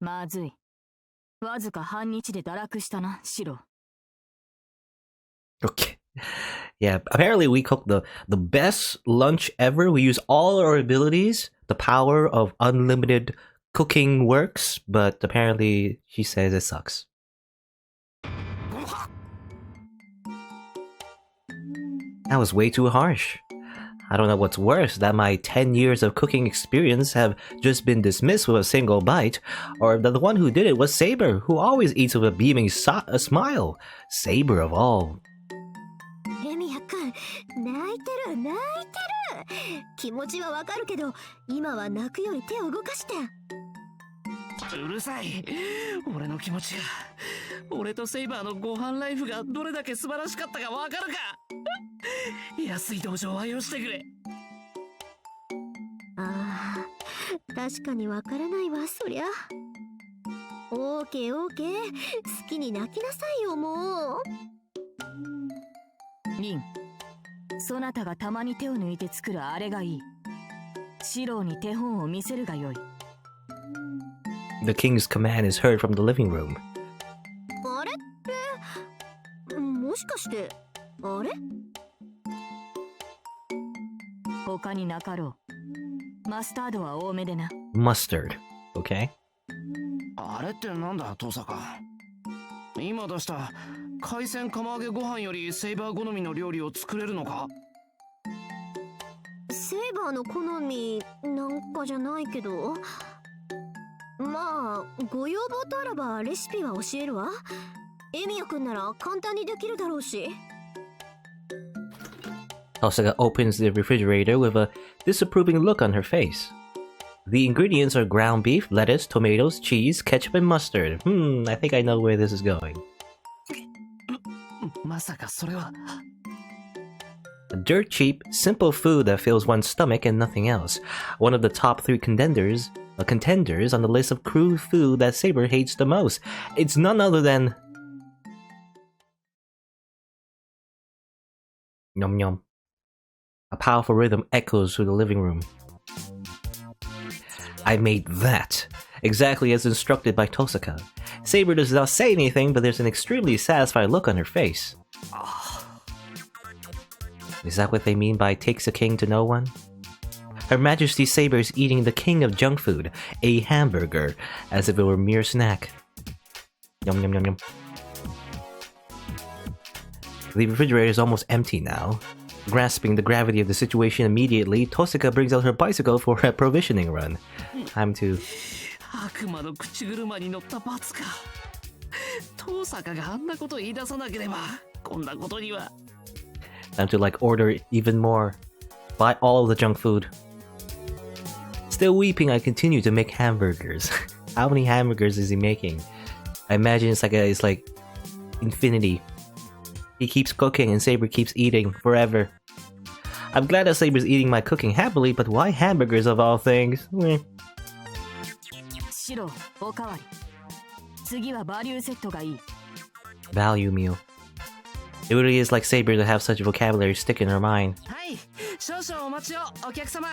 まずい。わずか半日で堕落したな、シロ。Okay. Yeah, apparently we cooked the best lunch ever. We use all our abilities. The power of unlimited cooking works, but apparently she says it sucks. That was way too harsh. I don't know what's worse, that my 10 years of cooking experience have just been dismissed with a single bite, or that the one who did it was Saber, who always eats with a beaming smile. Saber of all. Emiya君、泣いてる泣いてる。気持ちはわかるけど、今は泣くより手を動かして。うるさい。俺の気持ちが。俺とセイバーのご飯ライフがどれだけ素晴らしかったかわかるか。安い同情はよしてくれ。ああ、確かにわからないわ、そりゃ。オーケーオーケー、好きに泣きなさいよ、もう。リン、そなたがたまに手を抜いて作るあれがいい。シローに手本を見せるがよい。The king's command is heard from the living room. あれって、もしかして、あれ？他になかろう。マスタードは多めでな。Mustard, okay? あれってなんだ、トーサカ。今出した海鮮釜揚げご飯よりセイバー好みの料理を作れるのか？セイバーの好みなんかじゃないけど、まあご要望とあらばレシピは教えるわ。エミヤ君なら簡単にできるだろうし。Tohsaka opens the refrigerator with a disapproving look on her face. The ingredients are ground beef, lettuce, tomatoes, cheese, ketchup, and mustard. I think I know where this is going. まさかそれは。Dirt cheap, simple food that fills one's stomach and nothing else. One of the top 3 contenders on the list of crude food that Saber hates the most. It's none other than... Yum yum. A powerful rhythm echoes through the living room. I made that, exactly as instructed by Tohsaka. Saber does not say anything, but there's an extremely satisfied look on her face. Is that what they mean by takes a king to no one? Her Majesty Saber is eating the king of junk food, a hamburger, as if it were a mere snack. Yum yum yum yum. The refrigerator is almost empty now. Grasping the gravity of the situation immediately, Tohsaka brings out her bicycle for a provisioning run. Time to... 悪魔の口車に乗った罰か。トーサカがあんなこと言い出さなければ、こんなことには。Time to like order even more. Buy all of the junk food. Still weeping, I continue to make hamburgers. How many hamburgers is he making? I imagine it's like infinity. He keeps cooking and Saber keeps eating forever. I'm glad that Saber's eating my cooking happily, but why hamburgers of all things? Shiro, おかわり。次はバリューセットがいい。Value meal. It really is like Saber to have such vocabulary stick in her mind. はい、少々お待ちを、お客様。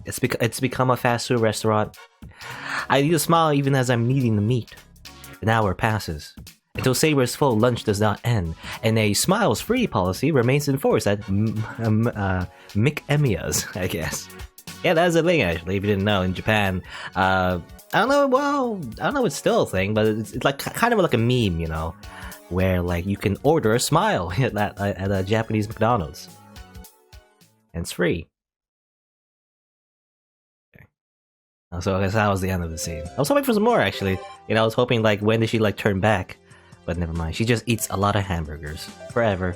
It's become a fast food restaurant. I need to smile even as I'm kneading the meat. An hour passes. Until Saber's full lunch does not end, and a smiles-free policy remains in force at Emiya's, I guess. Yeah, that's a thing, actually, if you didn't know, in Japan. I don't know if it's still a thing, but it's like kind of like a meme, you know, where like you can order a smile at a Japanese McDonald's. And it's free. Okay. So I guess that was the end of the scene. I was hoping for some more, actually. You know, I was hoping, like, when did she, like, turn back? But never mind. She just eats a lot of hamburgers. Forever.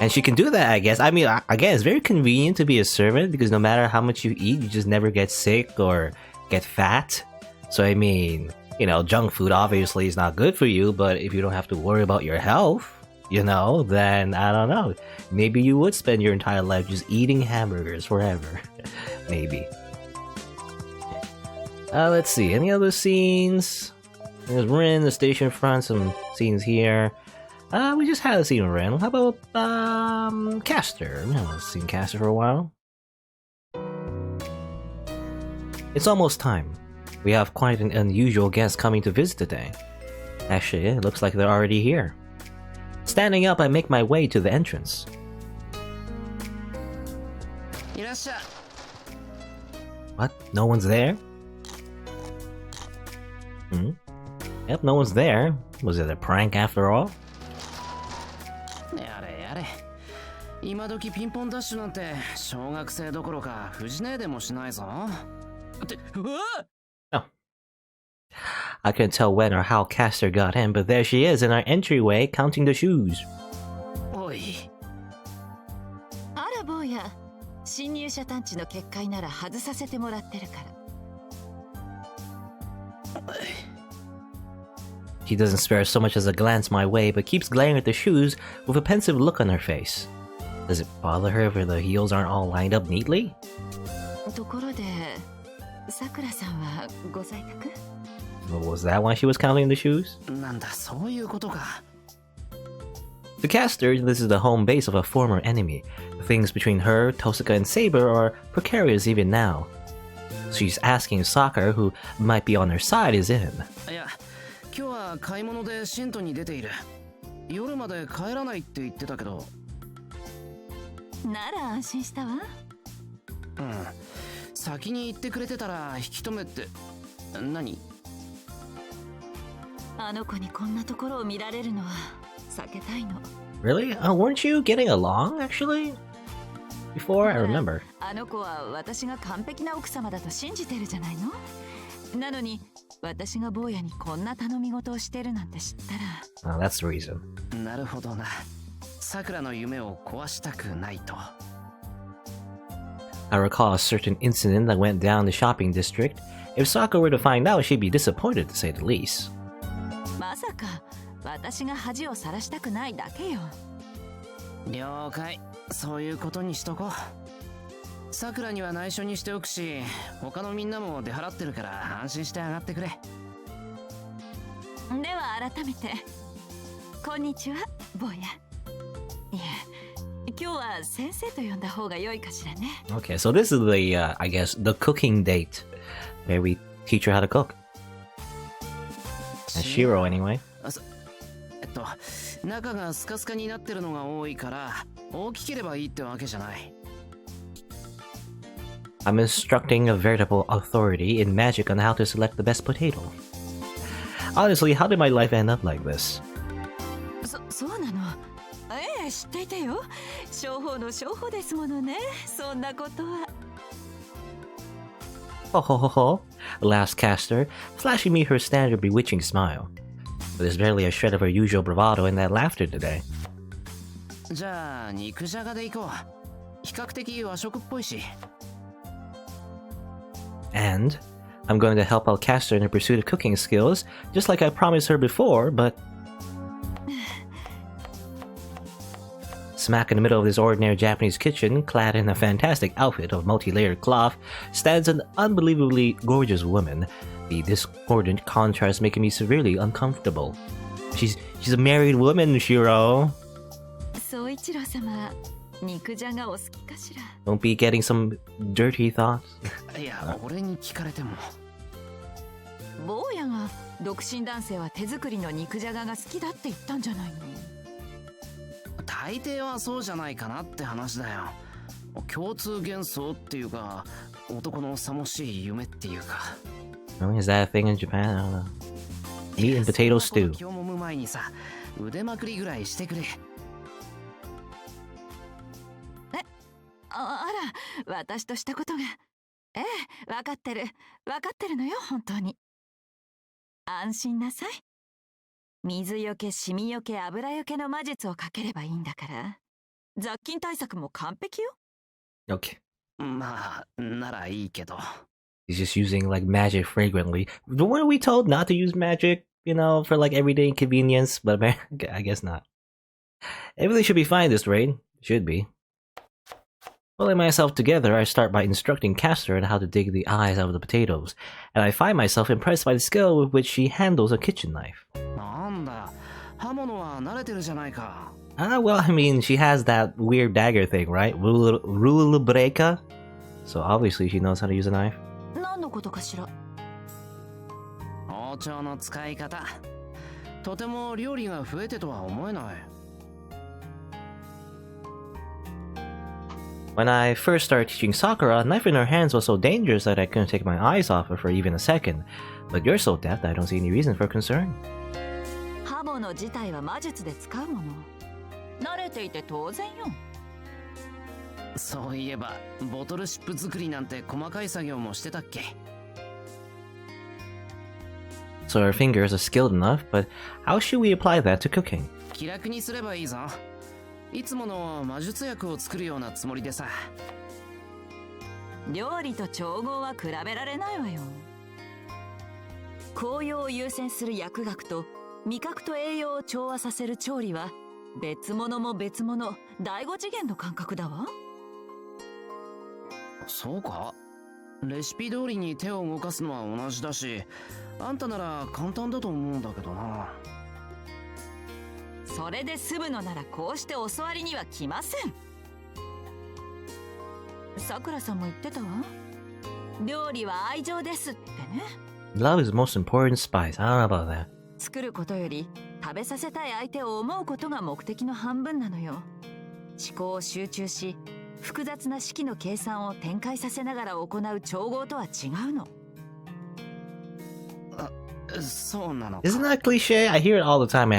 And she can do that, I guess. I mean, again, it's very convenient to be a servant because no matter how much you eat, you just never get sick or get fat. So, I mean, you know, junk food obviously is not good for you, but if you don't have to worry about your health, you know, then I don't know. Maybe you would spend your entire life just eating hamburgers forever. Maybe. Let's see. Any other scenes? There's Rin, the station front, some scenes here. We just had a scene with Rin. How about, Caster? We haven't seen Caster for a while. It's almost time. We have quite an unusual guest coming to visit today. Actually, it looks like they're already here. Standing up, I make my way to the entrance. いらっしゃい。 What? No one's there? Yep, no one's there. Was it a prank after all? やれやれ。今時ピンポンダッシュなんて小学生どころか藤姉でもしないぞ。ってうわっ I couldn't tell when or how Caster got in, but there she is in our entryway counting the shoes. おい。あら坊や、侵入者探知の結界なら外させてもらってるから。She doesn't spare so much as a glance my way, but keeps glaring at the shoes with a pensive look on her face. Does it bother her if the heels aren't all lined up neatly? ところで、さくらさんはご在宅？ Was that why she was counting the shoes? なんだそういうことか。 To Caster, this is the home base of a former enemy. Things between her, Tohsaka, and Saber are precarious even now. She's asking Sakura, who might be on her side, is in. いや、今日は買い物でシントに出ている。夜まで帰らないって言ってたけど。なら安心したわ。うん。先に言ってくれてたら引き止めて。何？あの子にこんなところを見られるのは避けたいの。 Really? Weren't you getting along, actually? Before, I remember. あの子は私が完璧な奥様だと信じてるじゃないの。なのに私が坊やにこんな頼み事をしてるなんて知ったら。Oh, that's the reason. なるほどな。さくらの夢を壊したくないと。 I recall a certain incident that went down the shopping district. If Sakura were to find out, she'd be disappointed, to say the least. まさか私が恥をさらしたくないだけよ。了解。そういうことにしとこう。さくらには内緒にしておくし、他のみんなも出払ってるから安心して上がってくれ。では改めてこんにちは坊や。いえ、今日は先生と呼んだ方が良いかしらね。 Okay, so this is the, I guess, the cooking date, where we teach her how to cook. And Shirou, anyway. 中がスカスカになってるのが多いから大きければいいってわけじゃない。 I'm instructing a veritable authority in magic on how to select the best potato. Honestly, how did my life end up like this? そうなの。ええ、知っていてよ。商法の商法ですものね。そんなことは。 Ho ho ho ho, laughs Caster, flashing me her standard bewitching smile. But there's barely a shred of her usual bravado in that laughter today. じゃあ肉じゃがでいこう。比較的和食っぽいし。 And I'm going to help out Caster in her pursuit of cooking skills, just like I promised her before, but... Smack in the middle of this ordinary Japanese kitchen, clad in a fantastic outfit of multi-layered cloth, stands an unbelievably gorgeous woman, the discordant contrast making me severely uncomfortable. She's a married woman, Shirou. 総一郎様、肉じゃがお好きかしら。 Don't be getting some dirty thoughts. いや、俺に聞かれても。坊やが独身男性は手作りの肉じゃがが好きだって言ったんじゃないの。大抵はそうじゃないかなって話だよ。共通幻想っていうか、男のさもしい夢っていうか。Is that a thing in Japan? I don't know. Meat and potato stew. 今日もむ前にさ、腕まくりぐらいしてくれ。あら、私としたことが。ええ、分かってるのよ、本当に。安心なさい。水よけ、シミよけ、油よけの魔術をかければいいんだから。雑菌対策も完璧よ。Okay. まあ、ならいいけど。 He's just using like magic fragrantly. Weren't we told not to use magic, you know, for like everyday inconvenience? But I guess not. Everything should be fine this raid. Should be. Pulling myself together, I start by instructing Caster on how to dig the eyes out of the potatoes, and I find myself impressed by the skill with which she handles a kitchen knife. なんだ、刃物は慣れてるじゃないか。Well, I mean, she has that weird dagger thing, right? Rule breaker. So obviously she knows how to use a knife. 何のことかしら。丁の使い方。とても料理が増えてとは思えない。When I first started teaching Sakura, a knife in her hands was so dangerous that I couldn't take my eyes off her for even a second. But you're so deft, I don't see any reason for concern. 刃物自体は魔術で使うもの。慣れていて当然よ。そういえば、ボトルシップ作りなんて細かい作業もしてたっけ？ So our fingers are skilled enough, but how should we apply that to cooking? 気楽にすればいいぞ。いつもの魔術薬を作るようなつもりでさ。料理と調合は比べられないわよ。効用を優先する薬学と味覚と栄養を調和させる調理は別物も別物、第五次元の感覚だわ。そうか？レシピ通りに手を動かすのは同じだし、あんたなら簡単だと思うんだけどな。それで済むのならこうして教わりには来ません。さくらさんも言ってたわ。料理は愛情ですってね。Love is the most important spice. I don't know about that. 作ることより食べさせたい相手を思うことが目的の半分なのよ。思考を集中し、複雑な式の計算を展開させながら行う調合とは違うの。そうなのか。 Isn't that cliche? I hear it all the time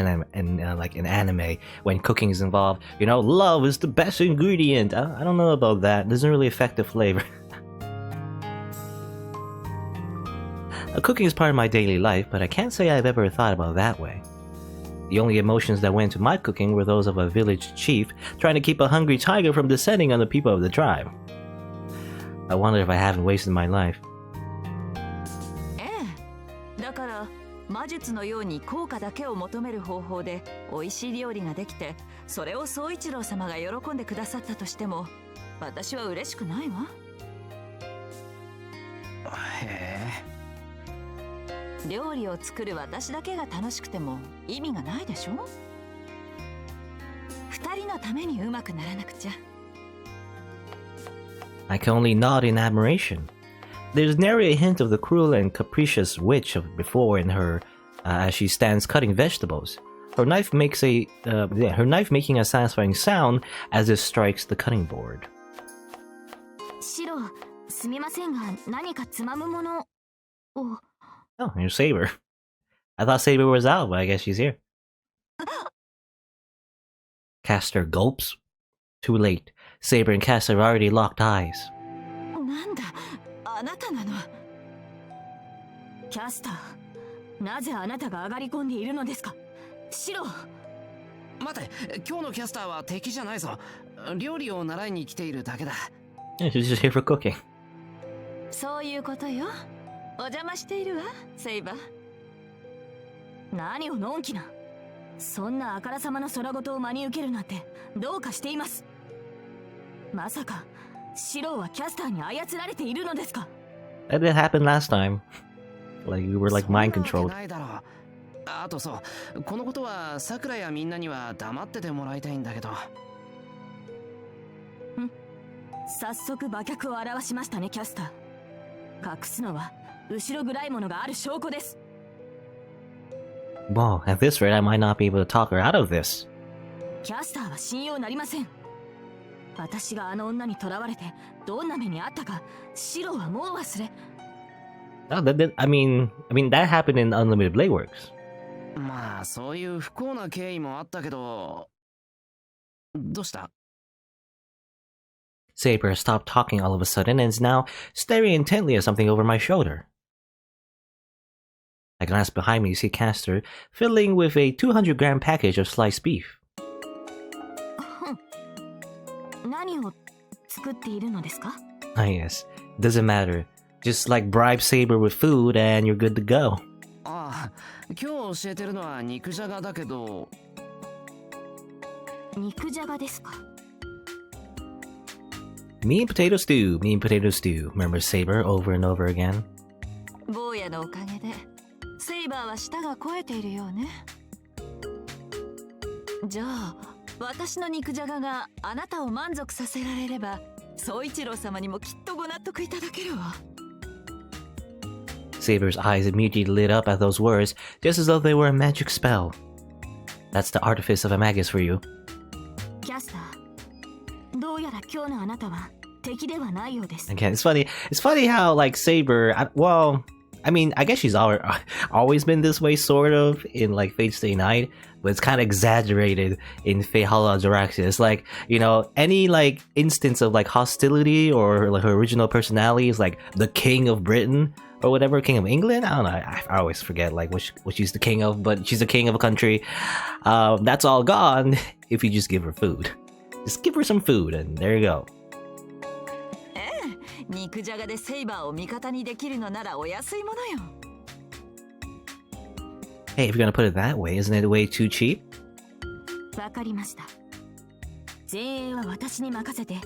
like in anime when cooking is involved. You know, love is the best ingredient. I don't know about that. It doesn't really affect the flavor. Cooking is part of my daily life, but I can't say I've ever thought about it that way. The only emotions that went into my cooking were those of a village chief trying to keep a hungry tiger from descending on the people of the tribe. I wonder if I haven't wasted my life. だから魔術のように効果だけを求める方法で美味しい料理ができて、それを宗一郎様が喜んでくださったとしても私は嬉しくないわ。へえ。料理を作る私だけが楽しくても意味がないでしょ。二人のためにうまくならなくちゃ。I can only nod in admiration. There's nary a hint of the cruel and capricious witch of before in her as she stands cutting vegetables. Her knife making a satisfying sound as it strikes the cutting board. シロ、すみませんが何かつまむものを。Oh, here's Saber. I thought Saber was out, but I guess she's here. Caster gulps. Too late. Saber and Caster have already locked eyes. なんだ、あなたなの。キャスター、なぜあなたが上がり込んでいるのですか。シロ。待て、今日のキャスターは敵じゃないぞ。料理を習いに来ているだけだ。Yeah, she's just here for cooking. そういうことよ。お邪魔しているわ、セイバー。何をのんきな。そんなあからさまな空言を真に受けるなんてどうかしています。まさかシロはキャスターに操られているのですか。 That did happen last time. Like we were like mind そん controlled. なわけないだろう。あとそう、このことはさくらやみんなには黙っててもらいたいんだけど。早速馬脚を表しましたね、キャスター。隠すのは後ろ暗いものがある証拠です。 Well, at this rate, I might not be able to talk her out of this. キャスターは信用なりません。私があの女に囚われてどんな目にあったかシロはもう忘れ。Oh, I mean, that happened in Unlimited Blade Works. まあそういう不幸な経緯もあったけど。どうした？ Saber has stopped talking all of a sudden and is now staring intently at something over my shoulder. I glance behind me to see Caster fiddling with a 200-gram package of sliced beef. 何を作っているのですか。 Ah, yes. Doesn't matter. Just like bribe Saber with food and you're good to go. ああ、今日教えてるのは肉じゃがだけど。肉じゃがですか。Mean potato stew, mean potato stew, murmurs Saber over and over again. 坊やのおかげでセイバーは舌が肥えているようね。じゃあ私の肉じゃががあなたを満足させられれば宗一郎様にもきっとご納得いただけるわ。Saber's eyes immediately lit up at those words, just as though they were a magic spell. That's the artifice of a magus for you. キャスター、どうやら今日のあなたは敵ではないようです。 Again, it's funny. It's funny how like Saber. I mean, I guess she's always been this way, sort of, in like Fate Stay Night, but it's kind of exaggerated in Fate Hollow Ataraxia. It's like, you know, any like instance of like hostility or like her original personality is like the King of Britain or whatever, King of England. I don't know. I always forget like what she's the king of, but she's the king of a country. That's all gone if you just give her food. Just give her some food, and there you go. 肉じゃがでセイバーを味方にできるのならお安いものよ。 Hey, if you're gonna put it that way, isn't it way too cheap? わかりました。前衛は私に任せて、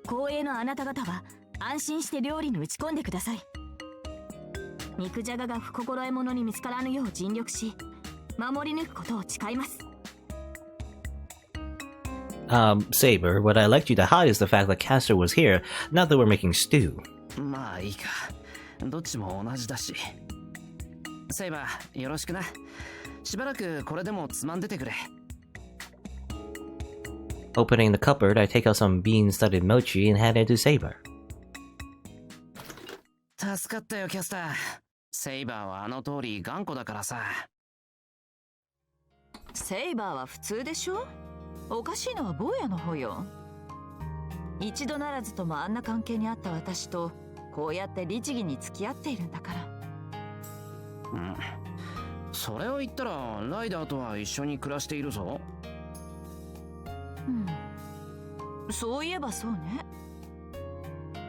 後衛のあなた方は安心して料理に打ち込んでください。肉じゃがが不心得者に見つからぬよう尽力し、守り抜くことを誓います。 Saber, what I liked you to hide is the fact that Castor was here, not that we're making stew. まあいいか。どっちも同じだし。セイバー、よろしくな。しばらくこれでもつまんでてくれ。Opening the cupboard, I take out some bean-studded mochi and hand it to Saber. 助かったよ、キャスター。セイバーはあの通り頑固だからさ。セイバーは普通でしょ？おかしいのは坊やの方よ。一度ならずともあんな関係にあった私とこうやって律儀に付き合っているんだから。うん。それを言ったらライダーとは一緒に暮らしているぞ。うん。そういえばそうね。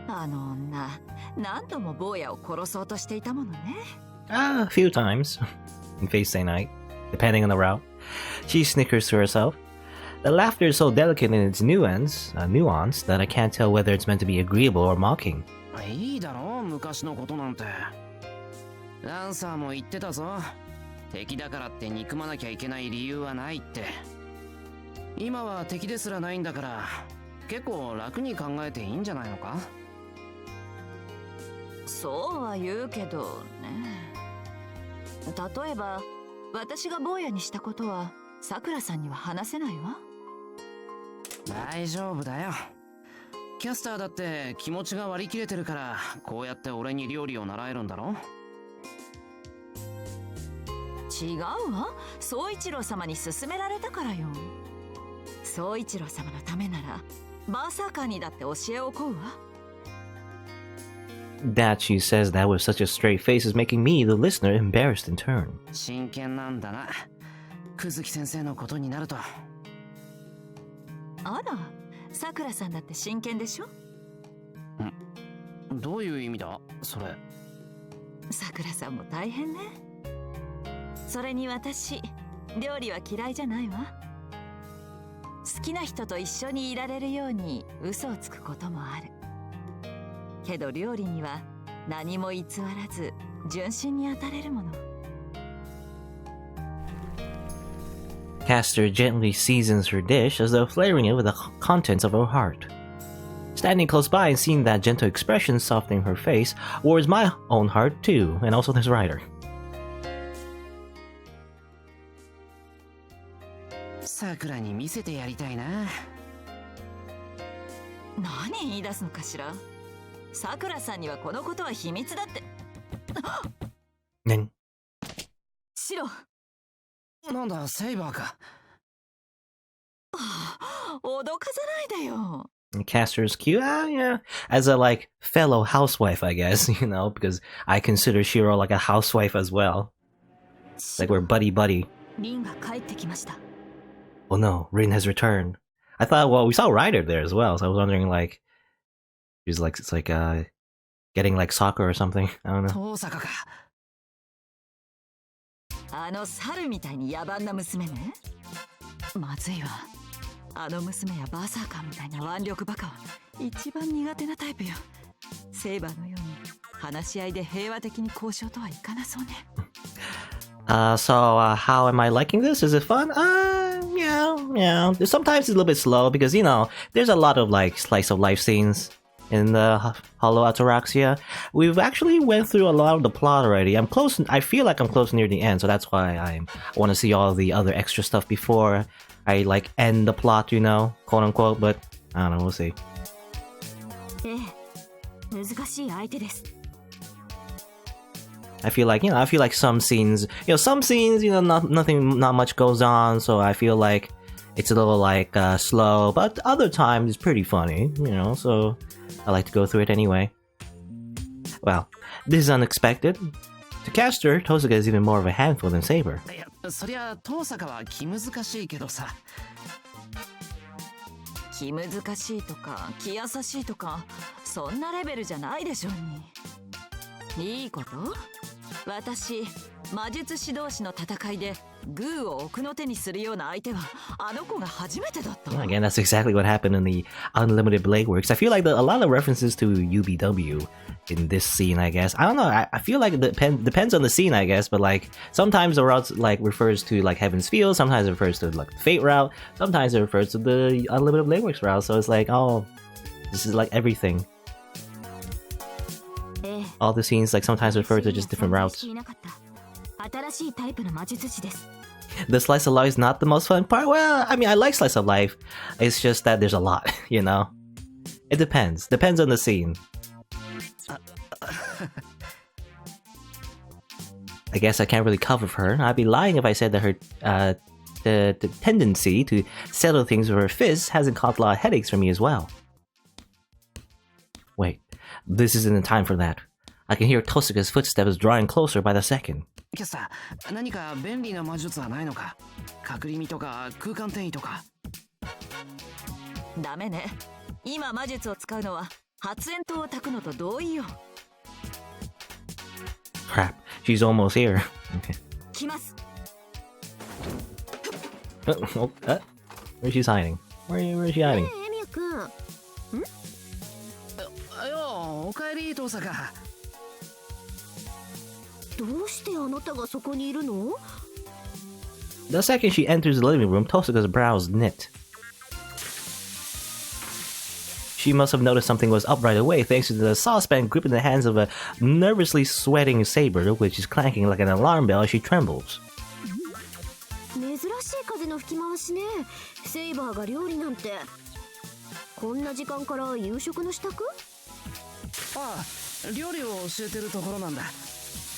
あの女、何度も坊やを殺そうとしていたものね。A few times. In Fate Stay Night, depending on the route. She snickers to herself. The laughter is so delicate in its nuance that I can't tell whether it's meant to be agreeable or mocking. いいだろ、昔のことなんて。ランサーも言ってたぞ。敵だからって憎まなきゃいけない理由はないって。今は敵ですらないんだから、結構楽に考えていいんじゃないのか？そうは言うけどね。例えば私が坊やにしたことはさくらさんには話せないわ。大丈夫だよ。キャスターだって気持ちが割り切れてるからこうやって俺に料理を習えるんだろ。違うわ。宗一郎様に勧められたからよ。宗一郎様のためならバーサーカーにだって教えを請うわ。That she says that with such a straight face is making me, the listener, embarrassed in turn. 真剣なんだな。久月先生のことになると。あら、さくらさんだって真剣でしょ？どういう意味だそれ。さくらさんも大変ね。それに私、料理は嫌いじゃないわ。好きな人と一緒にいられるように嘘をつくこともある。けど料理には何も偽らず純真に当たれるもの。Castor gently seasons her dish as though flavoring it with the contents of her heart. Standing close by and seeing that gentle expression softening her face warms my own heart too, and also this writer. さくらに見せてやりたいな。何言い出すのかしら。さくらさんにはこのことは秘密だって。何？シロ。なんだ、セイバーか。脅かさないでよ。Castor's cute, yeah. As a like fellow housewife, I guess, you know, because I consider Shirou like a housewife as well. Like we're buddy buddy. リンが帰ってきました。Oh no, Rin has returned. I thought, well, we saw Ryder there as well, so I was wondering like, she's like, it's like getting like soccer or something. I don't know. 遠坂か。あの猿みたいに野蛮な娘ね。まずいわ。あの娘やバーサーカーみたいな腕力バカは一番苦手なタイプよ。セイバーのように話し合いで平和的に交渉とはいかなそうね。So how am I liking this? Is it fun? Yeah. Sometimes it's a little bit slow because, you know, there's a lot of like slice of life scenes in the Hollow Ataraxia. We've actually went through a lot of the plot already. I'm close. I feel like I'm close near the end, so that's why I want to see all the other extra stuff before I like end the plot, you know, quote unquote. But I don't know. We'll see. ええ、難しい相手です。 I feel like, you know, some scenes, not much goes on, so I feel like it's a little like slow, but other times it's pretty funny, you know, so I like to go through it anyway. Well, this is unexpected. To Caster, Tohsaka is even more of a handful than Saber. いや、そりゃ遠坂は気難しいけどさ。気難しいとか気優しいとかそんなレベルじゃないでしょうに。いいこと？私魔術師同士の戦いでグーを奥の手にするような相手はあの子が初めてだったわ。 Again, that's exactly what happened in the Unlimited Blade Works. I feel like a lot of references to UBW in this scene, I guess. I don't know, I feel like it depends on the scene, I guess, but like sometimes the route like refers to like Heaven's Field, sometimes it refers to like the Fate route, sometimes it refers to the Unlimited Blade Works route, so it's like, oh, this is like everything. All the scenes like sometimes refer to just different routes. The slice of life is not the most fun part. Well, I mean, I like slice of life. It's just that there's a lot, you know? It depends on the scene. I guess I can't really cover for her. I'd be lying if I said that her the tendency to settle things with her fists hasn't caused a lot of headaches for me as well. Wait, this isn't the time for that. I can hear Tohsaka's footsteps drawing closer by the second. キャスター、何か便利な魔術はないのか？隠れ身とか空間転移とか。ダメね。今魔術を使うのは発煙筒を焚くのと同意よ。Crap, she's almost here. Okay. 来ます。Where's she hiding? Where is she hiding? エミヤ君。よ、おかえり遠坂。どうしてあなたがそこにいるの？ The second she enters the living room, Tohsaka's brows knit. She must have noticed something was up right away thanks to the saucepan gripping the hands of a nervously sweating Saber, which is clanking like an alarm bell as she trembles. 珍しい風の吹き回しね。セイバーが料理なんて。こんな時間から夕食の支度？ああ、料理を教えてるところなんだ。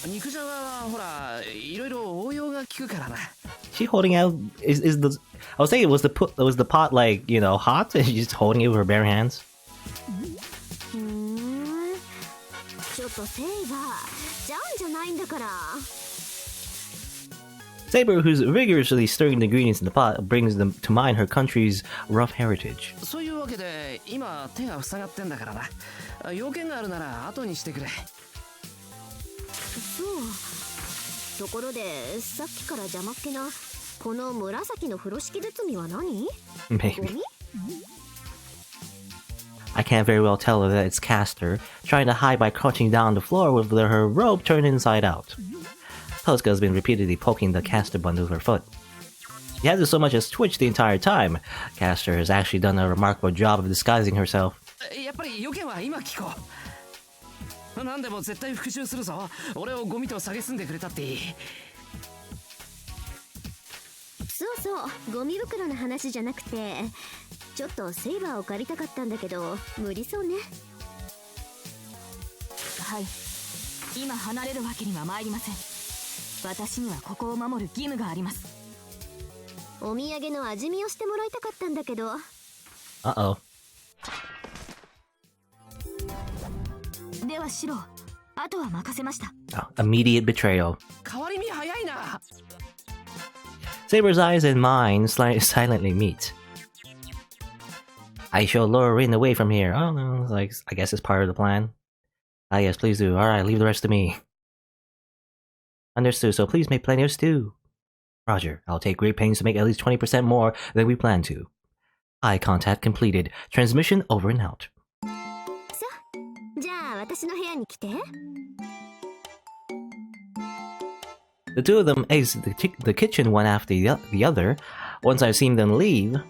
肉じゃがはほら、いろいろ応用が効くからな。She holding out is the I was thinking was the pot like, you know, hot and she's just holding it with her bare hands. ちょっとセイバー、ジャンじゃないんだから。Saber, who's vigorously stirring the ingredients in the pot, brings them to mind her country's rough heritage. そういうわけで今手が塞がってんだからな。要件があるなら後にしてくれ。そう。ところでさっきから邪魔っ気なこの紫の風呂敷包みは何？ Maybe. ゴミ？ I can't very well tell that it's Caster, trying to hide by crouching down on the floor with her robe turned inside out. Tohsaka has been repeatedly poking the Caster bundle with her foot. She hasn't so much as twitched the entire time. Caster has actually done a remarkable job of disguising herself. やっぱり要件は今聞こう。何でも絶対復讐するぞ。俺をゴミと蔑んでくれたっていい。そうそう、ゴミ袋の話じゃなくて、ちょっとセイバーを借りたかったんだけど無理そうね。はい、今離れるわけには参りません。私にはここを守る義務があります。お土産の味見をしてもらいたかったんだけど。Uh-oh. ではシロ、あとは任せました。 Immediate betrayal. 変わり身早いな。Saber's eyes and mine silently meet. I shall lure Rin away from here. Oh no, like I guess it's part of the plan. Ah yes, please do. Alright, leave the rest to me. Understood, so please make plenty of stew. Roger, I'll take great pains to make at least 20% more than we plan to. Eye contact completed. Transmission over and out. さあ、じゃあ私の部屋に来て。The two of them exit the kitchen one after the other. Once I've seen them leave...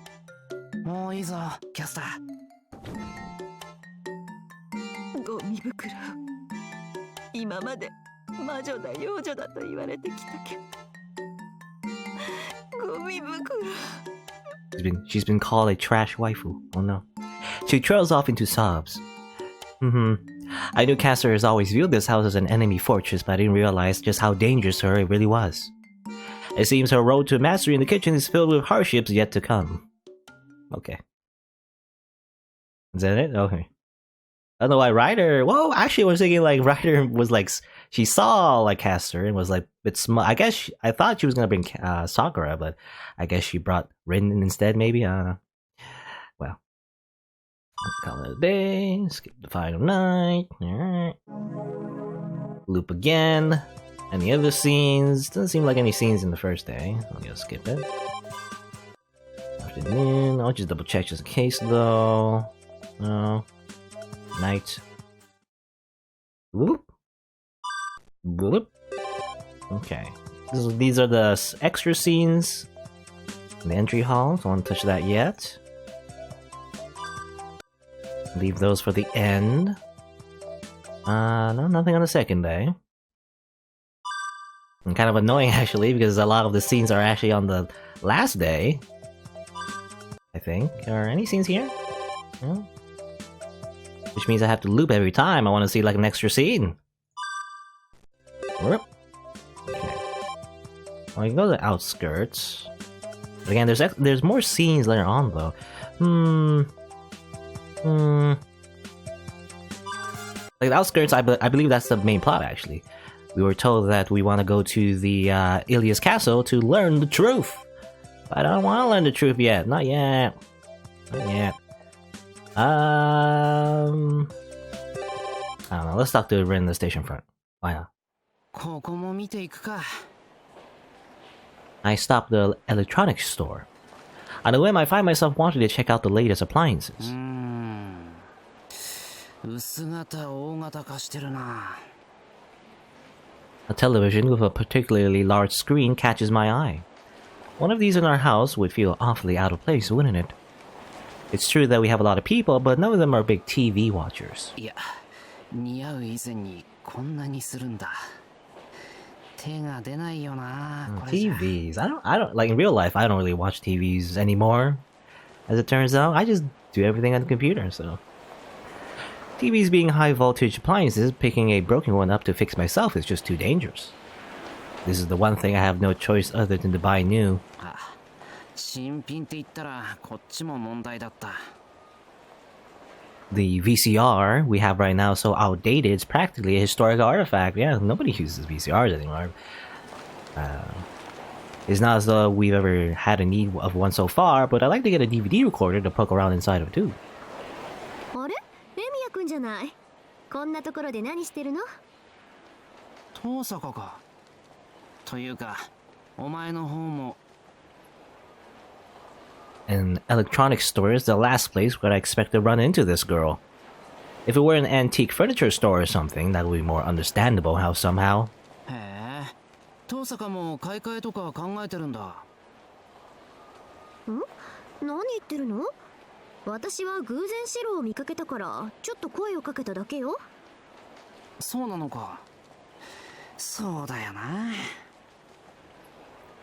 もういいぞ、キャスター。ゴミ袋。今まで魔女だ幼女だと言われてきたけど、ゴミ袋。She's been called a trash waifu. Oh no. She trails off into sobs. I knew Castor has always viewed this house as an enemy fortress, but I didn't realize just how dangerous to her it really was. It seems her road to mastery in the kitchen is filled with hardships yet to come. Okay. Is that it? Okay. I don't know why Ryder... Well, actually I was thinking like Ryder was like... She saw like Castor and was like a bit small. I guess I thought she was gonna bring Sakura, but I guess she brought Rin instead maybe? I don't know. Well. Call it a day. Skip the final night. Alright. Loop again. Any other scenes? Doesn't seem like any scenes in the first day. I'm gonna skip it. Afternoon. I'll just double check just in case though. No. Night. Whoop. Whoop. Okay. These are the extra scenes in the entry hall. Don't want to touch that yet. Leave those for the end. No, nothing on the second day. And kind of annoying actually, because a lot of the scenes are actually on the last day. I think. Are any scenes here? No? Which means I have to loop every time I want to see like an extra scene. Whoop. Okay. Well, you can go to the outskirts. But again, there's more scenes later on though. Like the outskirts, I believe that's the main plot actually. We were told that we want to go to the Ilias Castle to learn the truth. But I don't want to learn the truth yet. Not yet. Not yet. I don't know. Let's talk to Rin in the station front. Why not? I stopped the electronics store. On the whim, I find myself wanting to check out the latest appliances. A television with a particularly large screen catches my eye. One of these in our house would feel awfully out of place, wouldn't it? It's true that we have a lot of people, but none of them are big TV watchers. TVs. I don't like in real life. I don't really watch TVs anymore. As it turns out, I just do everything on the computer. So, TVs being high voltage appliances, picking a broken one up to fix myself is just too dangerous. This is the one thing I have no choice other than to buy new. The VCR we have right now is so outdated, it's practically a historic artifact. Yeah, nobody uses VCRs anymore. It's not as though we've ever had a need of one so far, but I'd like to get a DVD recorder to poke around inside of too. An electronics store is the last place where I expect to run into this girl. If it were an antique furniture store or something, that would be more understandable how somehow.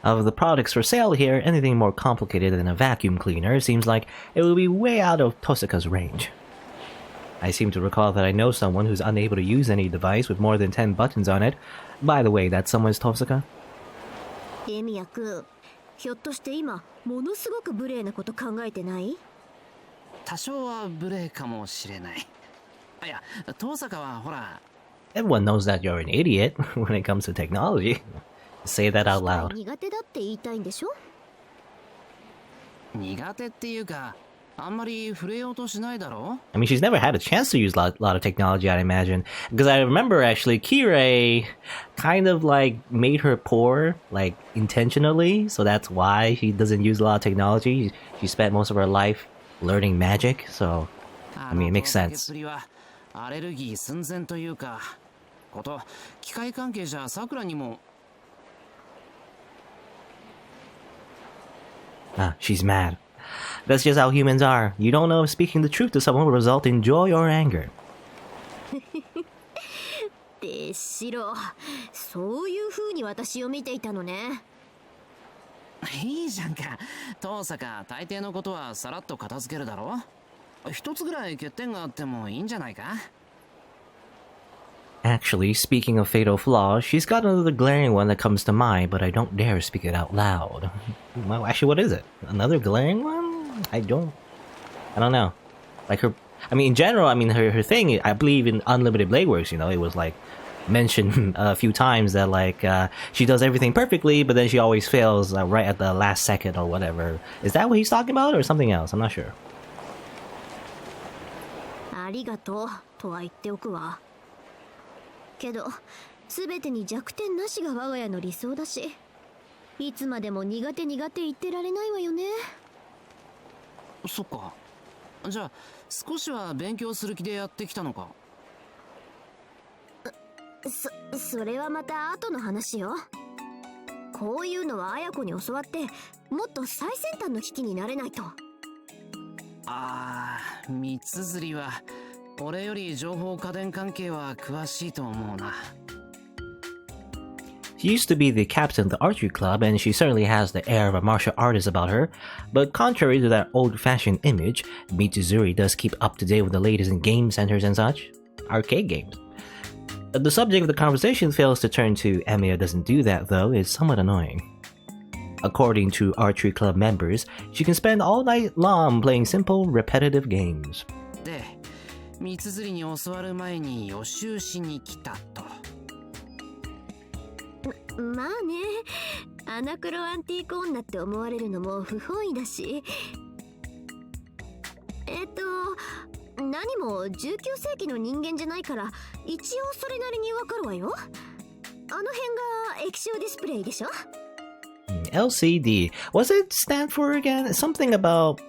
Of the products for sale here, anything more complicated than a vacuum cleaner seems like it will be way out of Tohsaka's range. I seem to recall that I know someone who's unable to use any device with more than 10 buttons on it. By the way, that someone's Tohsaka? Everyone knows that you're an idiot when it comes to technology. Say that out loud. I mean, she's never had a chance to use a lot of technology, I'd imagine. Because I remember, actually, Kirei kind of, like, made her poor, like, intentionally. So that's why she doesn't use a lot of technology. She spent most of her life learning magic. So, I mean, it makes sense. She's mad. That's just how humans are. You don't know if speaking the truth to someone will result in joy or anger. で、シロ、そういう風に私を見ていたのね。いいじゃんか。遠坂、大抵のことはさらっと片付けるだろ。一つぐらい欠点があってもいいんじゃないか。Actually, speaking of fatal flaws, she's got another glaring one that comes to mind, but I don't dare speak it out loud. Well, actually, what is it? Another glaring one? I don't know. Like her, I mean, in general, I mean, her thing, I believe in Unlimited Blade Works, you know, it was like mentioned a few times that like she does everything perfectly, but then she always fails right at the last second or whatever. Is that what he's talking about or something else? I'm not sure. ありがとうとは言っておくわ。けど、全てに弱点なしが我が家の理想だし、いつまでも苦手言ってられないわよね。そっか。じゃあ少しは勉強する気でやってきたのか。それはまた後の話よ。こういうのは綾子に教わってもっと最先端の機器になれないと。ああ、三つ釣りは俺より情報家電関係は詳しいと思うな。She used to be the captain of the archery club, and she certainly has the air of a martial artist about her. But contrary to that old-fashioned image, Mitsuzuri does keep up to date with the latest in game centers and such. Arcade games. The subject of the conversation fails to turn to Emiya doesn't do that, though. It's somewhat annoying. According to archery club members, she can spend all night long playing simple, repetitive games. で、三つ釣りに教わる前に予習しに来たと。まあね、アナクロアンティーク女って思われるのも不本意だし。何も19世紀の人間じゃないから一応それなりにわかるわよ。あの辺が液晶ディスプレイでしょ。LCD. What's it stand for again? Something about...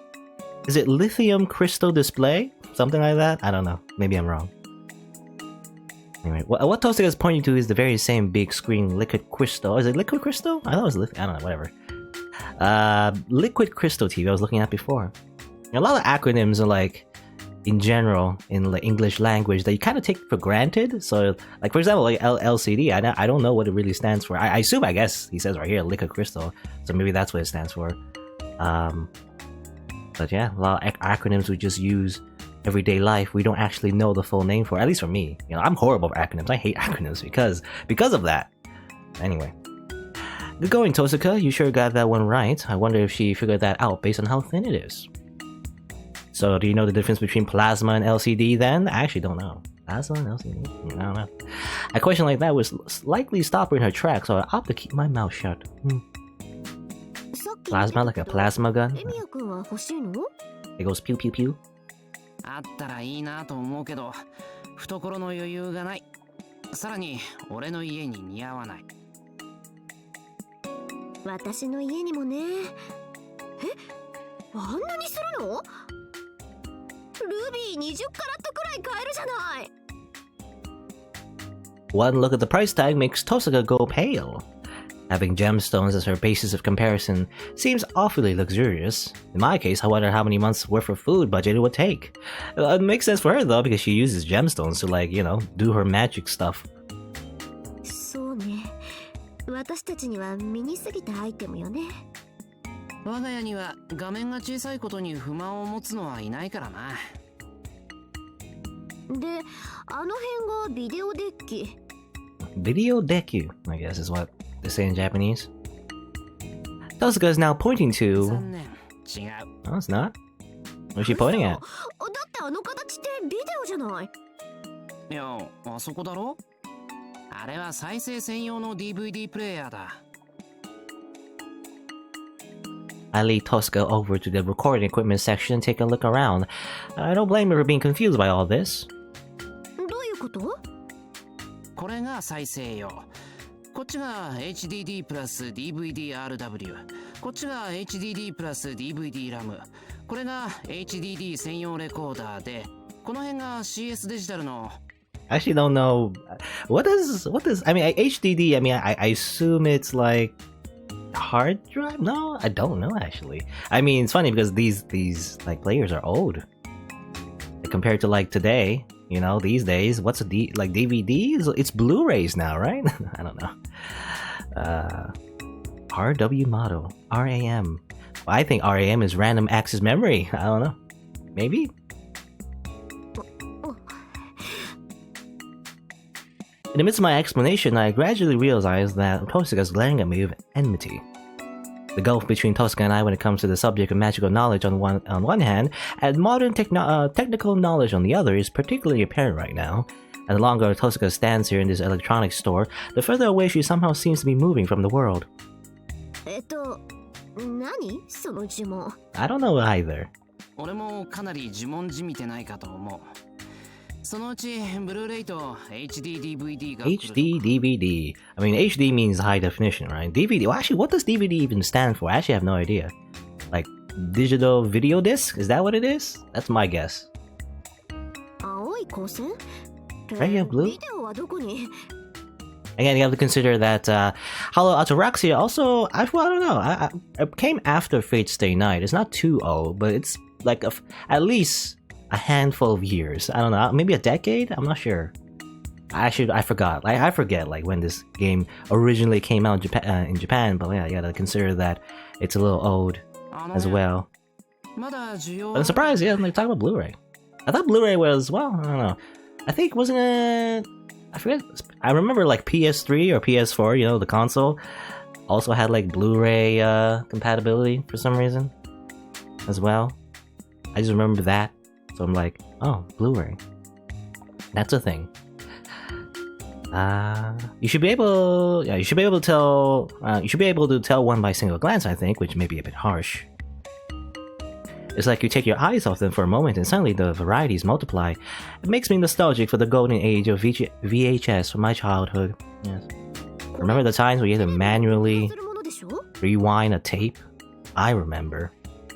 Is it lithium crystal display? Something like that? I don't know. Maybe I'm wrong. Anyway, what Tohsaka is pointing to is the very same big screen liquid crystal. Is it liquid crystal? I thought it was lithium. I don't know, whatever. Liquid crystal TV I was looking at before. A lot of acronyms are like, in general, in the English language, that you kind of take for granted. So, like, for example, like LCD, I don't know what it really stands for. I assume, I guess, he says right here, liquid crystal. So maybe that's what it stands for. But yeah, a lot of acronyms we just use everyday life. We don't actually know the full name for, at least for me. You know, I'm horrible for acronyms. I hate acronyms because of that. Anyway. Good going, Tohsaka. You sure got that one right. I wonder if she figured that out based on how thin it is. So, do you know the difference between plasma and LCD then? I actually don't know. Plasma and LCD? I don't know. A question like that would likely stop her in her tracks, so I'll have to keep my mouth shut. Plasma like a plasma gun? It goes pew pew pew? あったらいいなと思うけど、懐の余裕がない。さらに俺の家に似合わない。私の家にもね。あんなにするの？ルビー20カラットくらい買えるじゃない。One look at the price tag makes Tohsaka go pale. Having gemstones as her basis of comparison seems awfully luxurious. In my case, I wonder how many months worth of food budget it would take. It makes sense for her though, because she uses gemstones to, like, you know, do her magic stuff. そうね。私たちにはミニすぎたアイテムよね。我が家には画面が小さいことに不満を持つのはいないからな。で、あの辺がビデオデッキ。Video deku, I guess is what they say in Japanese. Tohsaka is now pointing to... 残念。違う。No, it's not. What's she pointing at? だってあの形ってビデオじゃない。いや、あそこだろ？あれは再生専用の DVD プレイヤーだ。I lead Tohsaka over to the recording equipment section and take a look around. I don't blame her for being confused by all this. どういうこと？これが再生用。こっちが HDD プラス DVD-RW。こっちが HDD プラス DVD ラム。これが HDD 専用レコーダーで、この辺が CS デジタルの。I actually don't know. What does, I mean, HDD, I mean, I assume it's like hard drive? No, I don't know actually. I mean, it's funny because these like players are old. Compared to like today, You know, these days, what's a like DVD? It's Blu-rays now, right? I don't know. RW model. RAM. Well, I think RAM is random access memory. I don't know. Maybe? In the midst of my explanation, I gradually realized that Tohsaka's glaring at me with enmity. The gulf between Tohsaka and I when it comes to the subject of magical knowledge on one hand, and modern technical knowledge on the other is particularly apparent right now. And the longer Tohsaka stands here in this electronics store, the further away she somehow seems to be moving from the world. I don't know either. 俺もかなり呪文じみてないかと思う。そのうちブルーレイと HD DVD が HD DVD. I mean, HD means high definition, right? DVD. Well, actually, what does DVD even stand for? I actually have no idea. Like, digital video disc? Is that what it is? That's my guess. Right, you have blue? Again, you have to consider that Hollow Ataraxia also, I don't know, it came after Fate Stay Night. It's not too old, but it's like at least a handful of years. I don't know, maybe a decade? I'm not sure. I forgot. I forget like when this game originally came out in Japan, but yeah, you gotta consider that it's a little old as well. But I'm surprised, yeah, like talking about Blu-ray. I thought Blu-ray was, well, I don't know. I think wasn't it? I forget. I remember like PS3 or PS4, you know, the console also had like Blu-ray compatibility for some reason as well. I just remember that, so I'm like, oh, Blu-ray. That's a thing. You should be able to tell. You should be able to tell one by single glance, I think, which may be a bit harsh. It's like you take your eyes off them for a moment and suddenly the varieties multiply. It makes me nostalgic for the golden age of VHS from my childhood. Yes. Remember the times where you had to manually rewind a tape? I remember.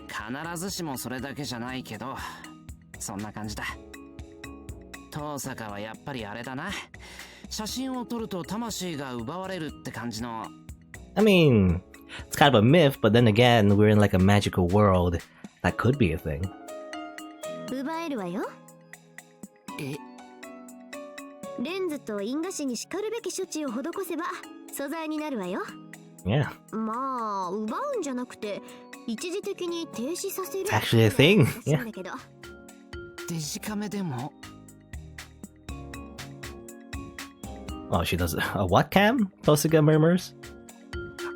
必ずしもそれだけじゃないけど、そんな感じだ。遠坂はやっぱりあれだな。写真を撮ると魂が奪われるって感じの。I mean, it's kind of a myth, but then again, we're in like a magical world. That could be a thing. 奪えるわよ。え？レンズと印画紙にしかるべき処置を施せば素材になるわよ。Yeah. まあ、奪うんじゃなくて一時的に停止させる。It's actually a thing. Yeah. デジカメでも。Oh, she does a what cam? Tohsaka murmurs,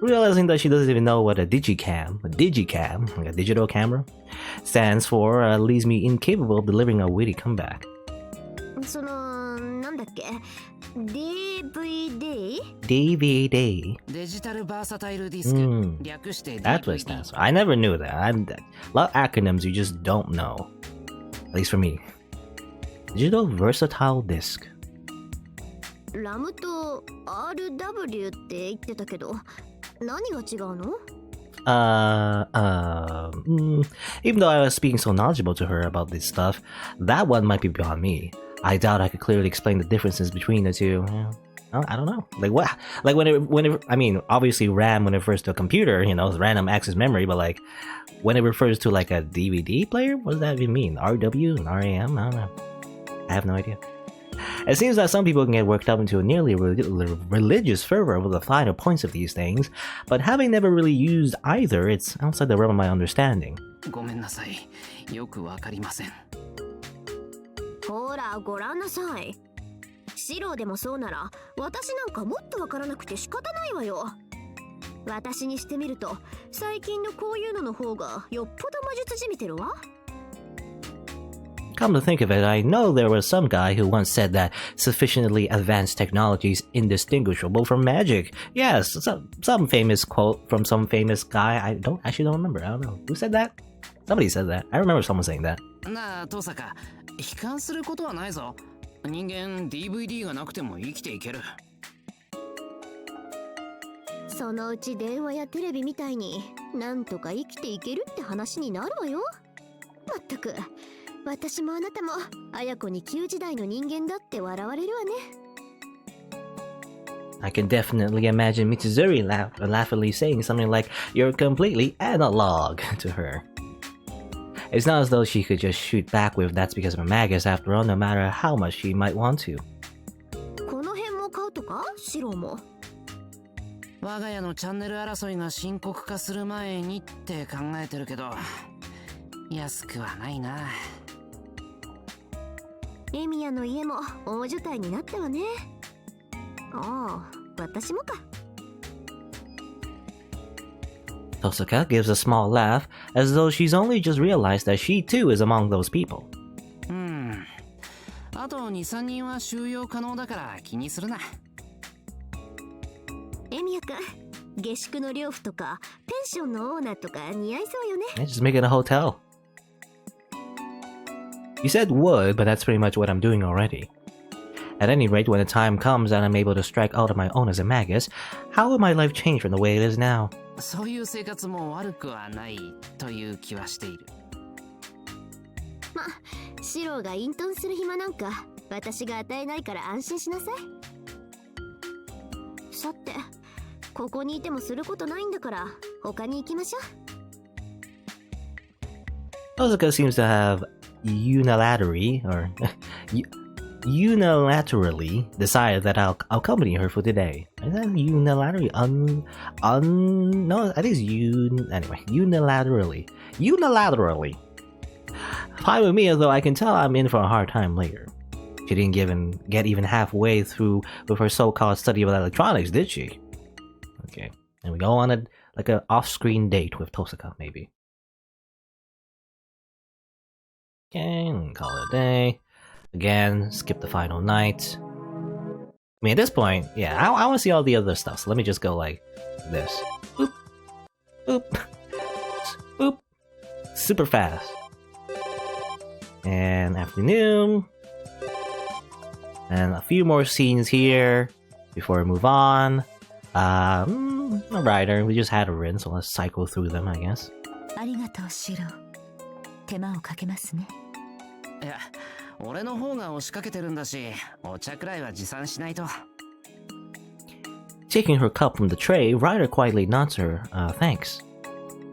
realizing that she doesn't even know what a digicam, like a digital camera, stands for, leaves me incapable of delivering a witty comeback. そのなんだっけ DVD? DVD. デジタルバーサタイルディスク、略して That's what it stands for. I never knew that. A lot of acronyms you just don't know. At least for me. Digital versatile disc. ラムと RW って言ってたけど、何が違うの？ Even though I was speaking so knowledgeable to her about this stuff, that one might be beyond me. I doubt I could clearly explain the differences between the two. I don't know. Like what? Like when it, I mean, obviously RAM when it refers to a computer, you know, random access memory, but like when it refers to like a DVD player, what does that even mean? RW and RAM? I don't know. I have no idea. It seems that some people can get worked up into a nearly religious fervor over the finer points of these things, but having never really used either, it's outside the realm of my understanding. ごめんなさい。よくわかりません。ほら、ごらんなさい。シローでもそうなら、私なんかもっとわからなくて仕方ないわよ。私にしてみると、最近のこういうのの方がよっぽど魔術じみてるわ。Come to think of it, I know there was some guy who once said that sufficiently advanced technology is indistinguishable from magic. Yes, some famous quote from some famous guy. I don't remember. I don't know. Who said that? Somebody said that. I remember someone saying that. なあ、遠坂、悲観することはないぞ。人間 DVD がなくても生きていける。そのうち電話やテレビみたいになんとか生きていけるって話になるわよ。まったく。私もあなたも綾子に旧時代の人間だって笑われるわね。I can definitely imagine Mitsuzuri laughingly saying something like, "You're completely analog" to her. It's not as though she could just shoot back with that's because of a magus after all, no matter how much she might want to. この辺も買うとかシロも。我が家のチャンネル争いが深刻化する前にって考えてるけど、安くはないな。エミヤの家も大所帯になったわね。ああ、私もか。Tohsaka gives a small laugh, as though she's only just realized that she too is among those people. あと 2,3 人は収容可能だから気にするな。エミヤくん、下宿の寮夫とかペンションのオーナーとか似合いそうよね。Yeah, just make it a hotel. You said would, but that's pretty much what I'm doing already. At any rate, when the time comes and I'm able to strike out on my own as a magus, how will my life change from the way it is now? そういう生活も悪くはないという気はしている。ま、シロが隠遁する暇なんか私が与えないから安心しなさい。さて、ここにいてもすることないんだから他に行きましょう。Tohsaka seems to have unilaterally decided that I'll accompany her for today. Is that unilaterally? No, I think it's unilaterally. Unilaterally. Fine with me, although I can tell I'm in for a hard time later. She didn't get even halfway through with her so-called study of electronics, did she? Okay, and we go on an off-screen date with Tohsaka, maybe. Okay, call it a day. Again, skip the final night. I mean, at this point, yeah, I want to see all the other stuff, so let me just go like this. Boop. Boop. Boop. Super fast. And afternoon. And a few more scenes here before we move on. A rider, we just had a rin, so let's cycle through them, I guess. ありがとうシロ。手間をかけますね。いや、俺の方が押しかけてるんだし、お茶くらいは持参しないと。Taking her cup from the tray, Ryder quietly nods her, thanks.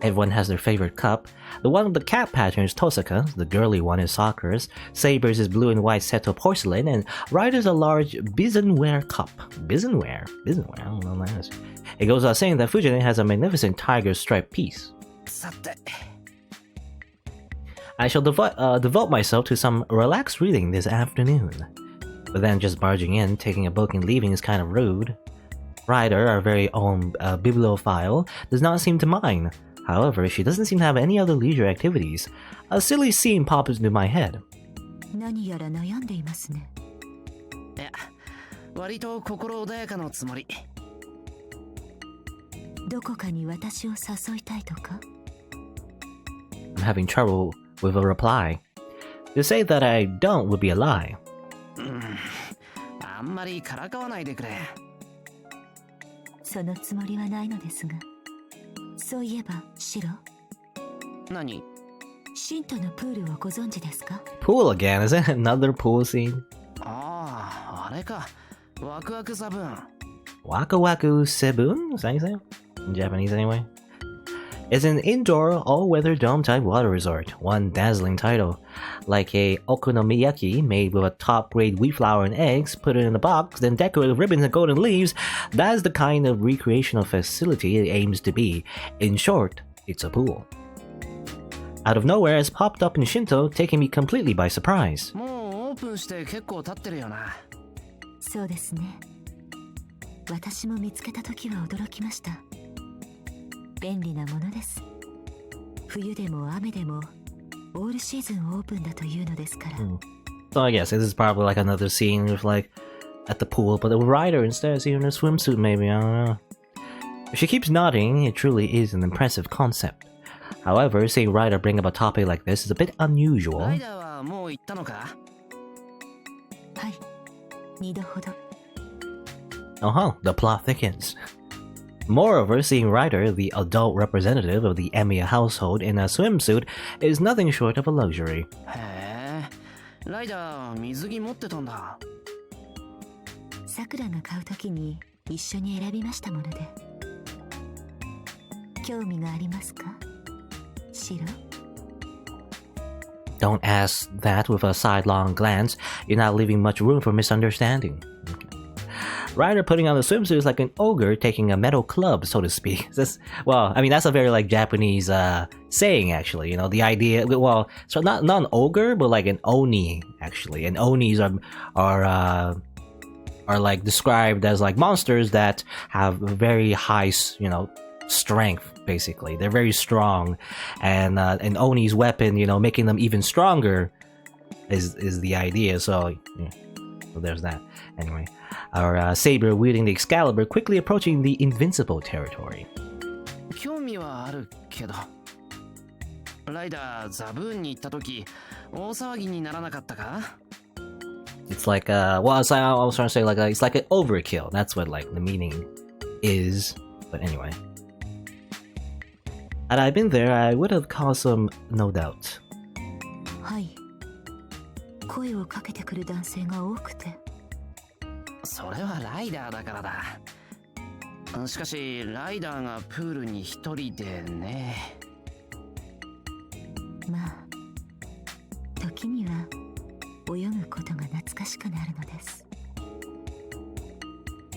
Everyone has their favorite cup. The one with the cat pattern is Tohsaka's, the girly one is Sakura's, Saber's is blue and white Seto porcelain, and Ryder's a large Bizenware cup. Bizenware? Bizenware? I don't know what that is. It goes without saying that Fujine has a magnificent tiger striped piece. さて。I shall devote myself to some relaxed reading this afternoon. But then just barging in, taking a book and leaving is kind of rude. Ryder, our very own bibliophile, does not seem to mind. However, she doesn't seem to have any other leisure activities. A silly scene pops into my head. 何やら悩んでいますね。いや、割と心穏やかのつもり。どこかに私を誘いたいとか？ I'm having trouble with a reply. To say that I don't would be a lie. あんまりからかわないでくれ。そのつもりはないのですが。そういえば、シロ。何？シントのプールをご存知ですか？ Pool again, is it another pool scene? ああ、あれか。ワクワクサブーン。Waka Waku Sebun? Is that how you say it? In Japanese anyway. It's an indoor, all-weather dome-type water resort. One dazzling title. Like a okonomiyaki made with a top-grade wheat flour and eggs, put it in a box, then decorate with ribbons and golden leaves. That's the kind of recreational facility it aims to be. In short, it's a pool. Out of nowhere, it's popped up in Shinto, taking me completely by surprise. もうオープンして結構経ってるよな。そうですね。私も見つけた時は驚きました。便利なものです。冬でも雨でもオールシーズンオープンだというのですから。So I guess this is probably like another scene with like at the pool, but the rider instead is in a swimsuit maybe, I don't know. If she keeps nodding, it truly is an impressive concept. However, seeing Ryder bring up a topic like this is a bit unusual. ライダーはもう行ったのか？はい、2度ほど。Uh-huh, the plot thickens. Moreover, seeing Ryder, the adult representative of the Emiya household in a swimsuit, is nothing short of a luxury. へえ、ライダー水着持ってたんだ。さくらが買う時に一緒に選びましたもので。興味がありますか？シロ？ Don't ask that with a sidelong glance. You're not leaving much room for misunderstanding. Okay. Ryder putting on the swimsuit is like an ogre taking a metal club, so to speak. Well, I mean, that's a very like Japanese saying, actually. You know, the idea. Well, so not an ogre, but like an oni, actually. And onis are like described as like monsters that have very high, you know, strength. Basically, they're very strong, and an Oni's weapon, you know, making them even stronger is the idea. So, yeah. So there's that. Anyway, our Saber wielding the Excalibur quickly approaching the invincible territory. 興味はあるけど、ライダーザブーンに行った時、大騒ぎにならなかったか? It's like well, I was trying to say like it's like an overkill. That's what like the meaning is. But anyway. Had I been there, I would have caused some, no doubt. はい。声をかけてくる男性が多くて。それはライダーだからだ。しかし、ライダーがプールに一人でね。まあ、時には泳ぐことが懐かしくなるのです。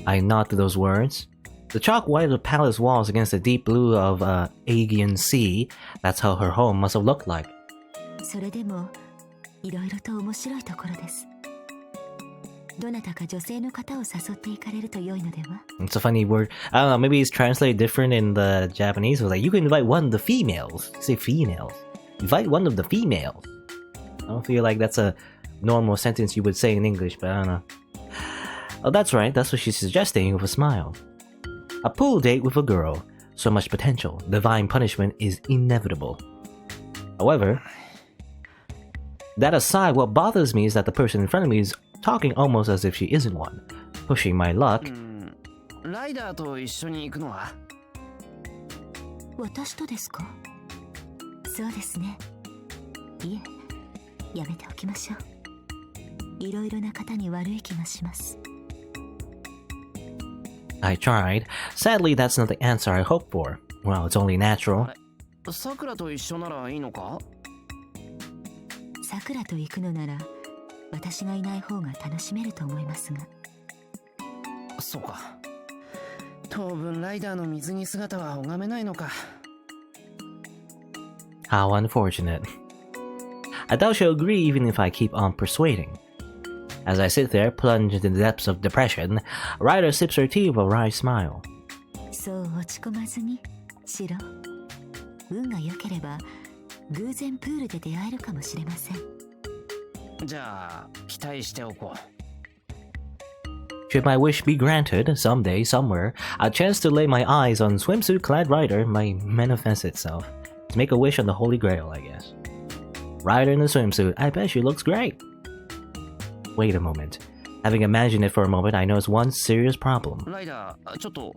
I nod to those words. The chalk white of the palace walls against the deep blue of Aegean Sea. That's how her home must have looked like. それでも、いろいろと面白いところです。どなたか女性の方を誘っていかれると良いのでは? It's a funny word. I don't know, maybe it's translated different in the Japanese. It was like, you can invite one of the females. Say females. Invite one of the females. I don't feel like that's a normal sentence you would say in English, but I don't know. Oh, that's right. That's what she's suggesting with a smile. A pool date with a girl. So much potential. Divine punishment is inevitable. However, that aside, what bothers me is that the person in front of me is talking almost as if she isn't one. Pushing my luck. ライダーと一緒に行くのは? 私とですか? そうですね。いえ、やめておきましょう。いろいろな方に悪い気がします。I tried. Sadly, that's not the answer I hoped for. Well, it's only natural. さくらと一緒ならいいのか? さくらと行くのなら、私がいない方が楽しめると思いますが。そうか。当分ライダーの水着姿は拝めないのか。How unfortunate. I doubt she'll agree even if I keep on persuading. As I sit there, plunged in the depths of depression, Ryder sips her tea with a wry smile. そう落ち込まずに、シロ。運が良ければ、偶然プールで出会えるかもしれません。じゃあ、期待しておこう。Should my wish be granted, someday, somewhere, a chance to lay my eyes on swimsuit-clad Ryder might manifest itself. To make a wish on the Holy Grail, I guess. Ryder in the swimsuit, I bet she looks great. Wait a moment. Having imagined it for a moment, I notice one serious problem. ライダー、ちょっと。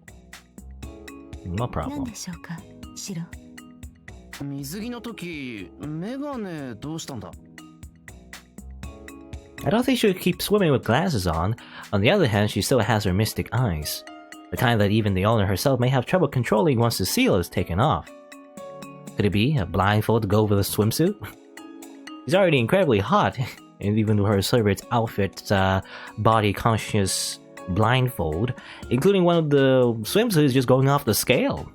What problem? 何でしょうか、シロ。水着の時、メガネどうしたんだ? I don't think she would keep swimming with glasses on. On the other hand, she still has her mystic eyes. The kind that even the owner herself may have trouble controlling once the seal is taken off. Could it be a blindfold to go over the swimsuit? She's already incredibly hot, and even with her celebrate's outfit's body-conscious blindfold, including one of the swimsuits just going off the scale.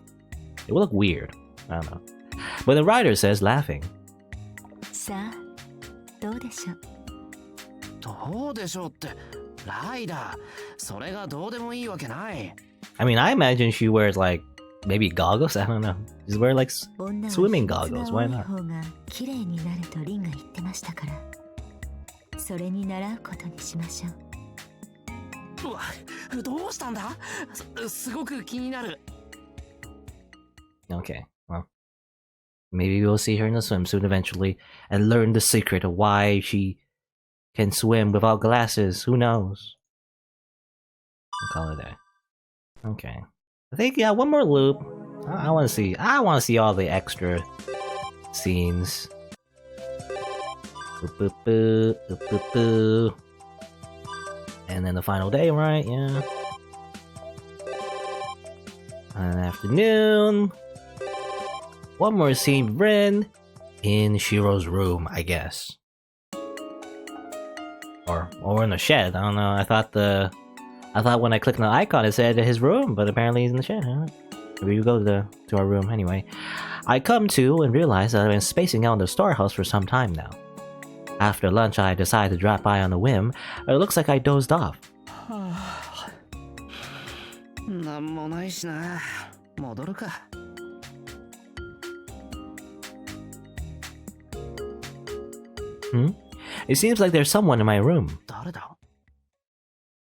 It would look weird. I don't know. But the writer says, laughing. さあ、どうでしょう。どうでしょうって、ライダー、それがどうでもいいわけない。I mean, I imagine she wears like maybe goggles. I don't know. Just wear like swimming goggles. Why not? 方が綺麗になるとリンが言ってましたから、それに習うことにしましょう。うわ、どうしたんだ？すごく気になる。Okay, well, maybe we'll see her in a swimsuit eventually and learn the secret of why she can swim without glasses. Who knows? We'll call it there. Okay. I think, yeah, one more loop. I want to see all the extra scenes. Boop, boop, boop, boop, boop, boop. And then the final day, right? Yeah. An afternoon. One more scene, Rin. in Shiro's room, I guess. Or in the shed. I don't know. I thought when I clicked on the icon it said his room, but apparently he's in the shed. Huh? Maybe we go to our room anyway. I come to and realize that I've been spacing out in the storehouse for some time now. After lunch, I decided to drop by on a whim. It looks like I dozed off. なんもないしな。戻るか。It seems like there's someone in my room. 誰だ?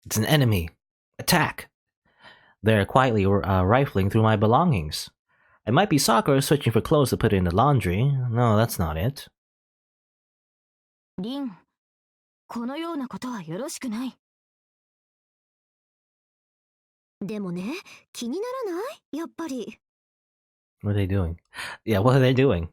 It's an enemy. Attack. They're quietly rifling through my belongings. It might be Sakura searching for clothes to put in the laundry. No, that's not it. リン、このようなことはよろしくない。でもね、気にならない？やっぱり。What are they doing? Yeah, what are they doing?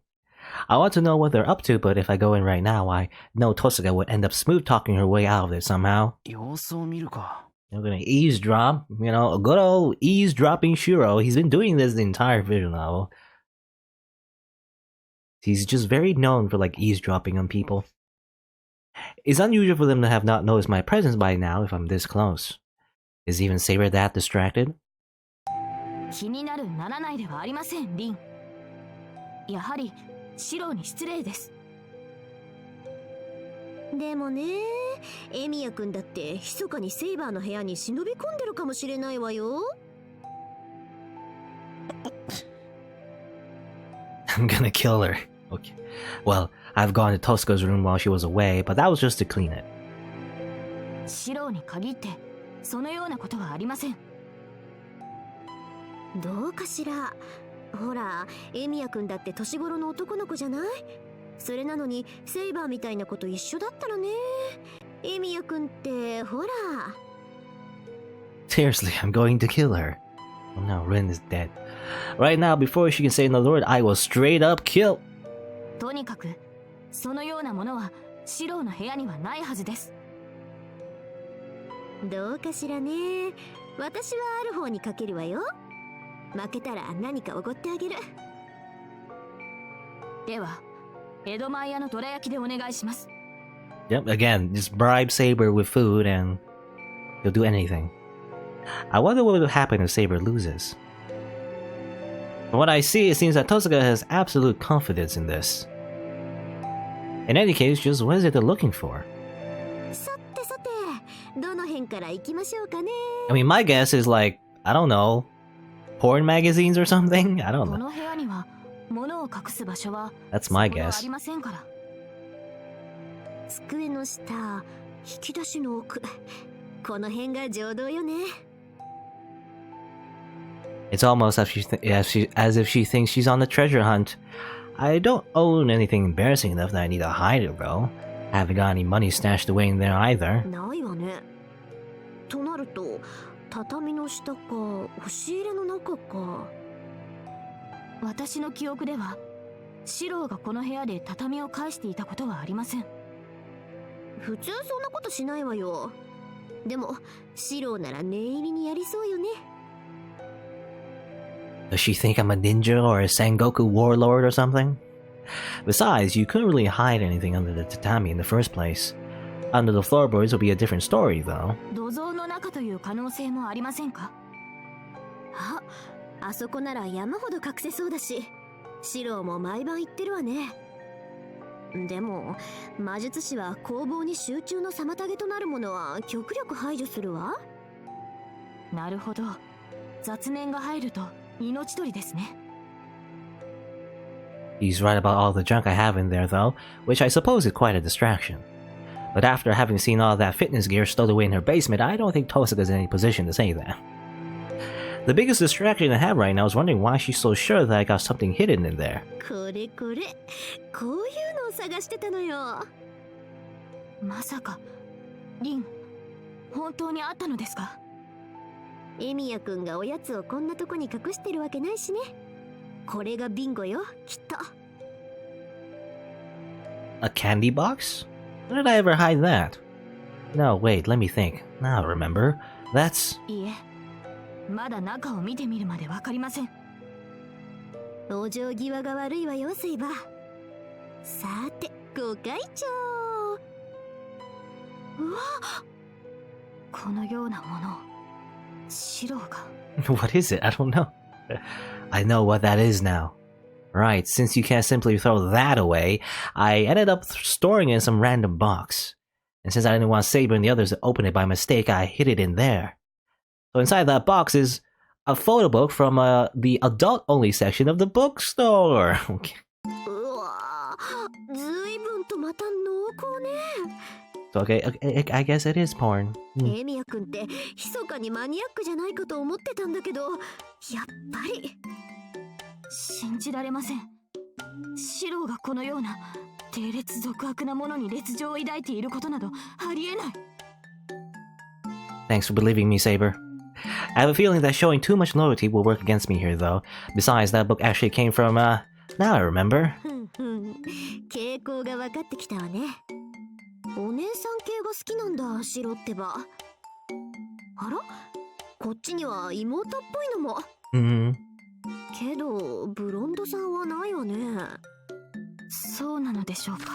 I want to know what they're up to, but if I go in right now, I know Tohsaka would end up smooth talking her way out of it somehow. 様子を見るか。You're gonna eavesdrop, you know, a good old eavesdropping Shiro. He's been doing this the entire visual novel. He's just very known for like eavesdropping on people. It's unusual for them to have not noticed my presence by now if I'm this close. Is even Saber that distracted? 気になるならないではありません、リン。やはりシローに失礼です。でもね、エミヤくんだって密かにセイバーの部屋に忍び込んでるかもしれないわよ。I'm gonna kill her. Okay. Well, I've gone to Tohsaka's room while she was away, but that was just to clean it. シローに限ってそのようなことはありません。どうかしら。ほら、エミヤくんだって年頃の男の子じゃない？それなのにセイバーみたいなこと一緒だったらね。エミヤくんってほら。Seriously, I'm going to kill her. Oh no, Rin is dead. Right now, before she can say another word, I will straight up kill. とにかくそのようなものはシローの部屋にはないはずです。どうかしらね。私はある方にかけるわよ。負けたら何かおごってあげる。では、江戸前屋のどら焼きでお願いします。Yep, again, just bribe Saber with food and he'll do anything. I wonder what will happen if Saber loses. From what I see, it seems that Tohsaka has absolute confidence in this. In any case, just what is it they're looking for? さてさて、どの辺から行きましょうかね。I mean, my guess is like, I don't know, porn magazines or something? I don't know. この部屋には物を隠す場所は That's my そこは guess. ありませんから。机の下、引き出しの奥、この辺が常道よね。It's almost as if she thinks she's on the treasure hunt. I don't own anything embarrassing enough that I need to hide it, though. I haven't got any money stashed away in there either. ないわね。となると、畳の下か、押し入れの中か。私の記憶では、シローがこの部屋で畳を返していたことはありません。普通そんなことしないわよ。でも、シローなら念入りにやりそうよね。Does she think I'm a ninja or a Sengoku warlord or something? Besides, you couldn't really hide anything under the tatami in the first place. Under the floorboards would be a different story, though. 土蔵の中という可能性もありませんか？あそこなら山ほど隠せそうだし、シローも毎晩言ってるわね。でも、魔術師は攻防に集中の妨げとなるものは極力排除するわ。なるほど。雑念が入ると命取りですね。He's right about all the junk I have in there, though, which I suppose is quite a distraction. But after having seen all that fitness gear stowed away in her basement, I don't think Tohsaka's in any position to say that. The biggest distraction I have right now is wondering why she's so sure that I got something hidden in there. これこれ、こういうのを探してたのよ。まさか、リン、本当にあったのですか？エミヤくんがおやつをこんなとこに隠してるわけないしね。これがビンゴよ、きっと。A candy box? When did I ever hide that? No, wait, let me think. Now I remember. That's... いえ、まだ中を見てみるまでわかりません。お嬢際が悪いわよ、セイバー。さて、ご会長。うわ、このようなものをシロが。What is it? I don't know. I know what that is now. Right, since you can't simply throw that away, I ended up storing it in some random box. And since I didn't want Saber and the others to open it by mistake, I hid it in there. So inside that box is a photo book from the adult-only section of the bookstore. Okay. うわ、ずいぶんとまた濃厚ね。So, okay, I guess it is porn. エミヤ君って密かにマニアックじゃないかと思ってたんだけど、やっぱり信じられません。シロがこのような低劣俗悪なものに劣情を抱いていることなどありえない。 Thanks for believing me, Saber. I have a feeling that showing too much loyalty will work against me here, though. Besides, that book actually came from, now I remember. 傾向が分かってきたわね。お姉さん系が好きなんだ、シロってば。あら、こっちには妹っぽいのも。けど、ブロンドさんはないわね。そうなのでしょうか。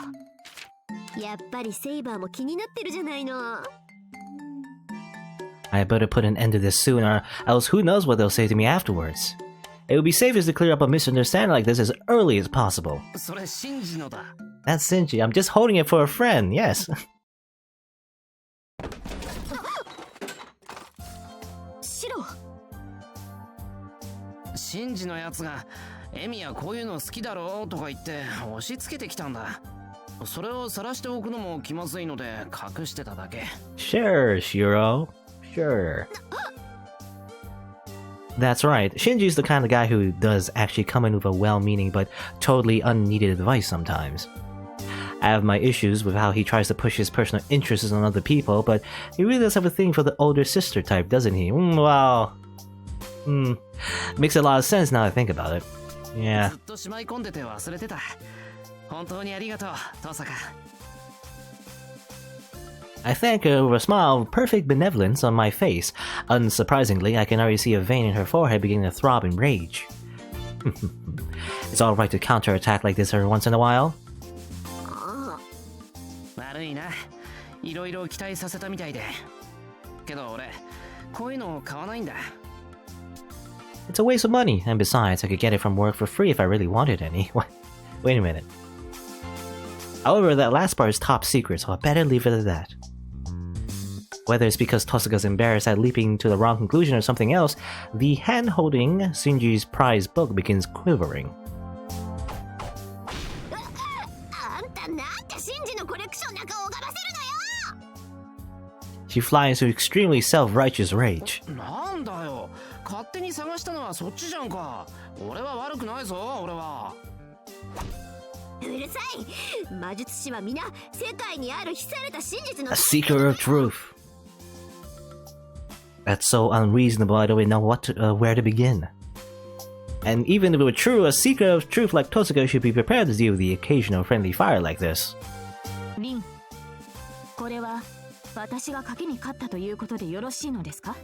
やっぱりセイバーも気になってるじゃないの。I better put an end to this soon, or else who knows what they'll say to me afterwards. It would be safest to clear up a misunderstanding like this as early as possible. それシンジのだ。 That's Shinji. I'm just holding it for a friend, yes. シロ。シンジのやつがエミやこういうの好きだろうとか言って押し付けてきたんだ。それを晒しておくのも気まずいので隠してただけ。 Sure, Shiro. Sure. That's right. Shinji's the kind of guy who does actually come in with a well-meaning but totally unneeded advice sometimes. I have my issues with how he tries to push his personal interests on other people, but he really does have a thing for the older sister type, doesn't he? Makes a lot of sense now I think about it. Yeah. ずっとしまい込んでて忘れてた。本当にありがとう、トサカ。I thank her with a smile of perfect benevolence on my face. Unsurprisingly, I can already see a vein in her forehead beginning to throb in rage. It's alright to counterattack like this every once in a while. 悪いな。いろいろ期待させたみたいで。けど俺、こういうの買わないんだ。It's a waste of money, and besides, I could get it from work for free if I really wanted any. Wait a minute. However, that last part is top secret, so I better leave it at that. Whether it's because Tosaka's embarrassed at leaping to the wrong conclusion or something else, the hand holding Shinji's prized book begins quivering. あんたなんでシンジのコレクションなんか拝ませるのよ。 She flies into extremely self-righteous rage. なんだよ。勝手に探したのはそっちじゃんか。俺は悪くないぞ、俺は。うるさい。魔術師は皆世界にある秘された真実の A seeker of truth. That's so unreasonable, I don't even know where to begin. And even if it were true, a seeker of truth like Tohsaka should be prepared to deal with the occasional friendly fire like this. リン、これは私が賭けに勝ったということでよろしいのですか？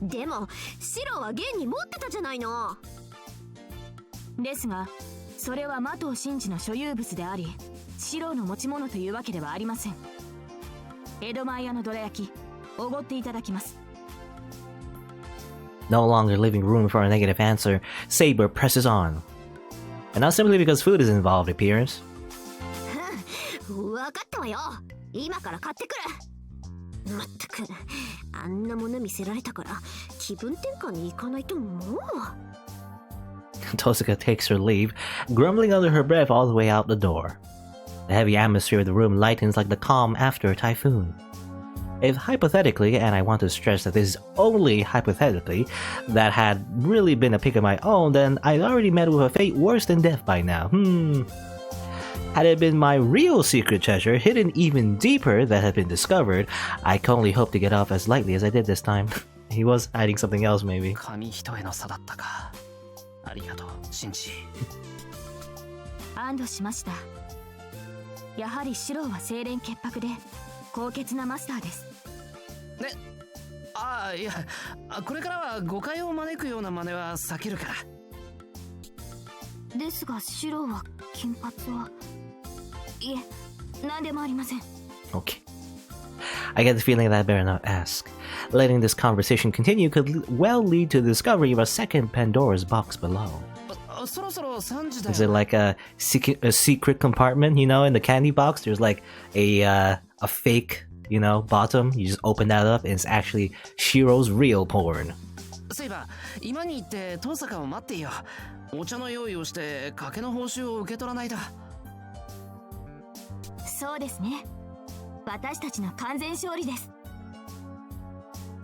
でもシロは現に持ってたじゃないの。ですが、それは魔頭真治の所有物であり、シロの持ち物というわけではありません。江戸前屋のどら焼き、おごっていただきます。No longer leaving room for a negative answer, Saber presses on. And not simply because food is involved, it appears. わかったわよ。今から買ってくる。まったく、あんなもの見せられたから気分転換に行かないともう。Tohsaka takes her leave, grumbling under her breath all the way out the door. The heavy atmosphere of the room lightens like the calm after a typhoon. If hypothetically, and I want to stress that this is only hypothetically, that had really been a pick of my own, then I'd already met with a fate worse than death by now. Had it been my real secret treasure, hidden even deeper, that had been discovered, I can only hope to get off as lightly as I did this time. He was hiding something else, maybe. 紙一重の差だったか。ありがとう、シンジ。安堵しました。やはりシローは清廉潔白で高潔なマスターです。ね、ああ、いや、これからは誤解を招くような真似は避けるから。ですがシローは金髪はいえ、何でもありません。 Okay. I get the feeling that I better not ask. Letting this conversation continue could well lead to the discovery of a second Pandora's box below. そろそろ3時だ Is it like a secret compartment, you know, in the candy box? There's like a fake, you know, bottom. You just open that up and it's actually Shirou's real porn. セイバー、今に行って登坂を待っていよ。お茶の用意をして賭けの報酬を受け取らないと。そうですね。私たちの完全勝利です。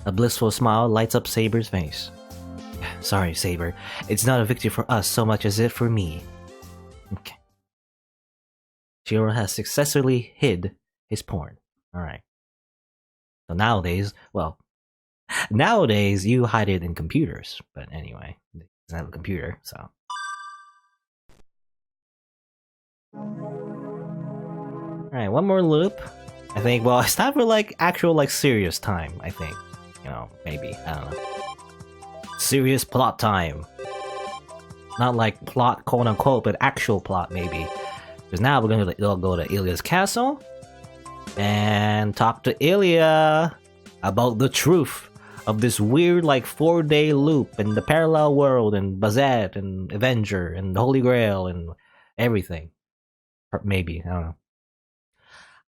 A blissful smile lights up Saber's face. Sorry, Saber. It's not a victory for us so much as it for me. Okay. Shiro has successfully hid his porn. Alright. So nowadays you hide it in computers. But anyway, he doesn't have a computer, so. Alright, one more loop. I think, well, it's time for like actual like serious time, I think. You know, maybe. I don't know. Serious plot time. Not like plot, quote unquote, but actual plot, maybe. Because now we're gonna go to Ilya's castle and talk to Ilya about the truth of this weird, like, 4-day loop and the parallel world and Bazett and Avenger and the Holy Grail and everything. Or maybe, I don't know.